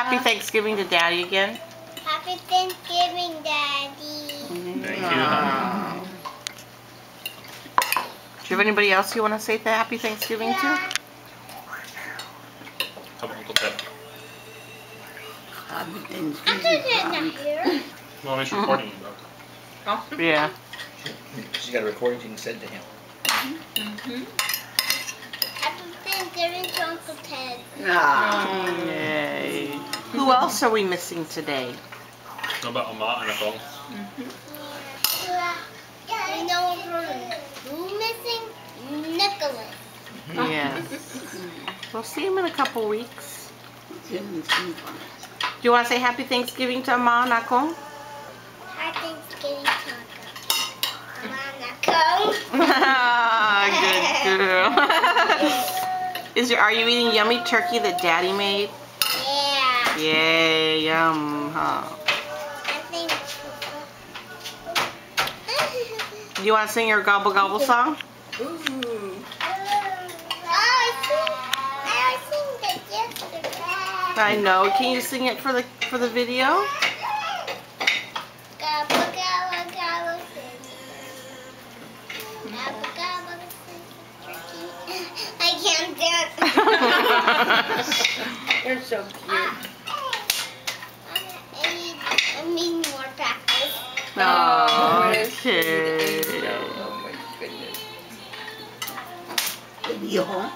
Happy Thanksgiving to Daddy again. Happy Thanksgiving, Daddy. Thank you. Do you have anybody else you want to say Happy Thanksgiving to? How about Uncle Ted? Happy Uncle Thanksgiving. Ted's not here. Well, he's recording you, though. Yeah. She's got a recording she can send to him. Happy Thanksgiving to Uncle Ted. Ah. Yay. Who else are we missing today? How about Ama and Nicole? We know who's missing? Nicholas. Yes. We'll see him in a couple weeks. Do you want to say Happy Thanksgiving to Ama and Akong? Happy Thanksgiving to Uncle. Good girl. Are you eating yummy turkey that Daddy made? Yeah. Yay, yum, huh? I think. Do you want to sing your gobble gobble song? I sing that yesterday. I know. Can you sing it for the video? Gobble, gobble, gobble, gobble, gobble, turkey. I can't dance. You're so cute. I need more practice. Oh, Okay. okay. Oh my goodness. Baby, you home?